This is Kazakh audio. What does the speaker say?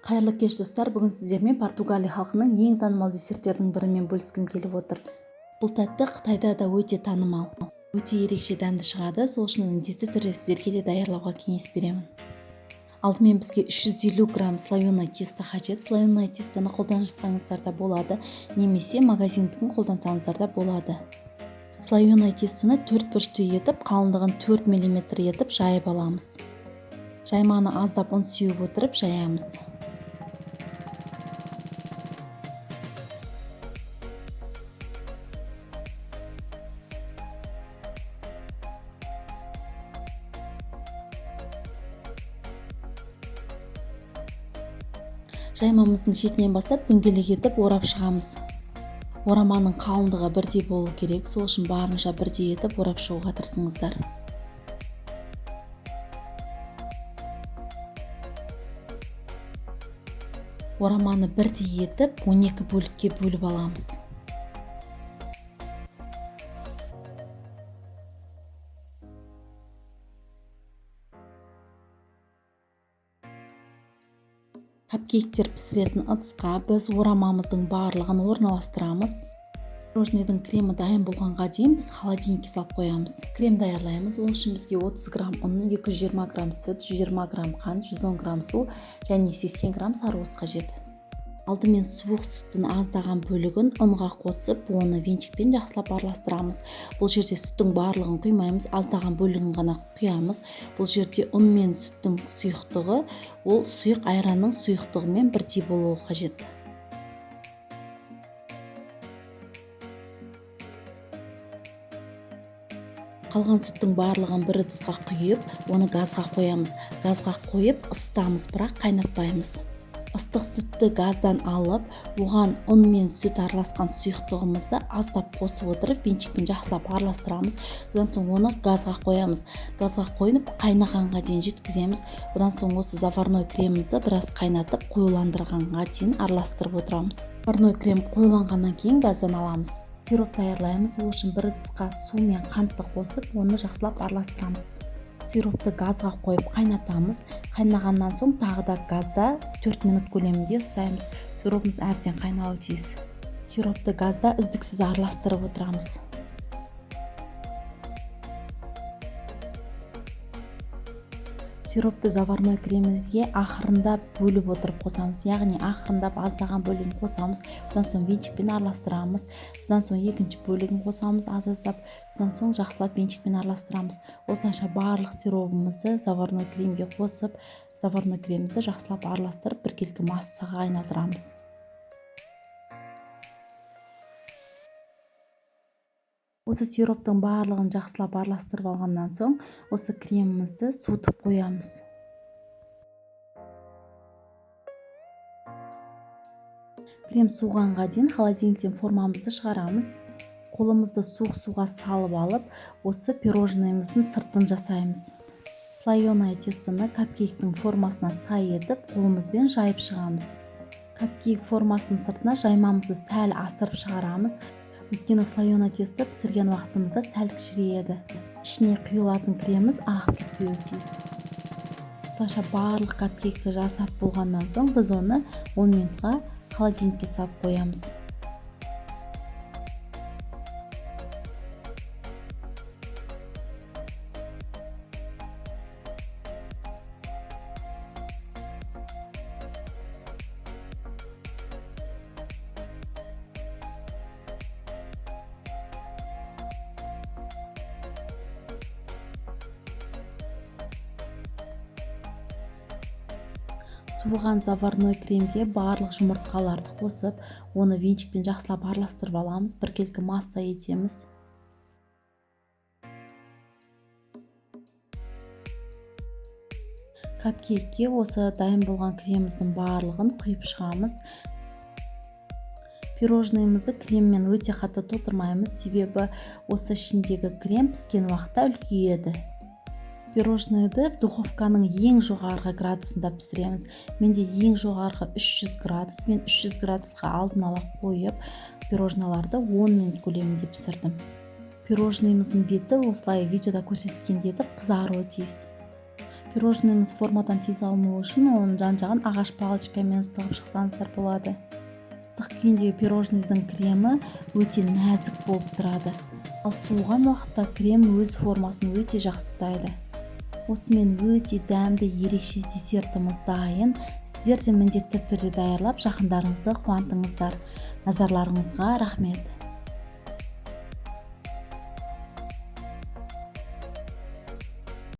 Қайырлы кеш достар, бүгін сіздермен Португалия халқының ең танымал десерттерінің бірімен бөліскім келіп отыр. Бұл тәтті Қытайда да өте танымал. Өте ерекше дәмді шығады, сол үшін міндетті түрде сіздерге де даярлауға кеңес беремін. Алдымен бізге 350 грамм слоеное тесто қажет. Слоеное тестоны қолдансаңыздар да болады, немесе магазиндікін қолдансаңыздар да болады. Слоеное тестоны 4 бұрышты етіп, қалыңдығын 4 мм етіп жайып аламыз. Жайманы аздап ұн сеуіп отырып жаямыз. Жаймамыздың шетінен бастап дөңгелек етіп орап шығамыз. Ораманың қалыңдығы бірдей болу керек, сол үшін барынша бірдей етіп орап шығуға тырысыңыздар. Ораманы бірдей етіп 12 бөлікке бөліп аламыз. Капкейктер пісіретін ыдысқа біз орамамыздың барлығын орналастырамыз. Пирожныйдың кремі дайын болғанға дейін біз холодильникке салып қоямыз. Крем даярлаймыз. Ол үшін бізге 30 грамм ұн, 220 грамм сүт, 120 грамм қант, 110 грамм су және 80 грамм сарыуыз қажет. Алдымен суық сүттің аздаған бөлігін ұнға қосып, оны венчикпен жақсылап араластырамыз. Бұл жерде сүттің барлығын құймаймыз, аздаған бөлігін ғана құямыз. Бұл жерде ұн мен сүттің сұйықтығы, ол сұйық айранның сұйықтығымен бірдей болуы қажет. Қалған сүттің барлығын бір ыдысқа құйып, оны газға қоямыз. Газға қойып ысытамыз, бірақ қайнатпаймыз. Ыстық сүтті газдан алып, оған ұн мен сүт араласқан сұйықтығымызды аздап қосып отырып, венчикпен жақсылап араластырамыз. Одан соң оны газға қоямыз. Газға қойып, қайнағанға дейін жеткіземіз. Одан соң осы заварной кремімізді біраз қайнатып, қоюландырғанға дейін араластырып отырамыз. Заварной крем қоюланғаннан кейін газдан аламыз. Сироп даярлаймыз. Ол үшін бір ыдысқа су мен қантты қосып, оны жақсылап араластырамыз. Сиропты газға қойып қайнатамыз. Қайнағаннан соң тағы да газда 4 минут көлемінде ұстаймыз. Сиропымыз әбден қайнауы тиіс. Сиропты газда үздіксіз араластырып отырамыз. Сиропты заварной кремімізге ақырында бөліп отырып қосамыз. Яғни ақырындап аздаған бөлігін қосамыз. Содан соң венчикпен араластырамыз. Содан соң екінші бөлігін қосамыз аздап. Содан соң жақсылап венчикпен араластырамыз. Осылайша барлық сиробымызды заварной кремге қосып, заварной кремімізді жақсылап араластырып, біркелкі массаға айналдырамыз. Осы сироптың барлығын жақсылап араластырып алғаннан соң, осы кремімізді суытып қоямыз. Крем суығанға дейін холодильниктен формамызды шығарамыз. Қолымызды суық суға салып алып, осы пирожныйымыздың сыртын жасаймыз. Слоеное тестоны капкейктің формасына сай етіп, қолымызбен жайып шығамыз. Капкейк формасының сыртына жаймамызды сәл асырып шығарамыз. Өйткені слоеное тесто пісірген уақытымызда сәл кішірейеді. Ішіне құйылатын креміміз ағып кетпеуі тиіс. Осылайша барлық капкейкті жасап болғаннан соң біз оны 10 минутқа холодильникке салып қоямыз. Суыған заварной кремге барлық жұмыртқаларды қосып, оны венчикпен жақсылап араластырып аламыз, біркелкі масса етеміз. Капкейкке осы дайын болған креміміздің барлығын құйып шығамыз. Пирожныйымызды креммен өте қатты толтырмаймыз, себебі осы ішіндегі крем піскен уақытта үлкейеді. Пирожныйды духовканың ең жоғарғы градусында пісіреміз. Менде ең жоғарғы 300 градус. Мен 300 градусқа алдын ала қойып, пирожныларды 10 минут көлемінде пісірдім. Пирожныйымыздың беті осылай видеода көрсетілгендей етіп қызаруы тиіс. Пирожныйымыз формадан тез алынуы үшін оның жан-жағын ағаш палочкамен ұстап шықсаңыздар болады. Ыстық күйіндегі пирожныйдың кремі өте нәзік болып тұрады. Ал суыған уақытта крем өз формасын өте жақсы ұстайды. Осымен өте дәмді ерекше десертіміз дайын. Сіздер де міндетті түрде даярлап жақындарыңызды қуантыңыздар. Назарларыңызға рахмет.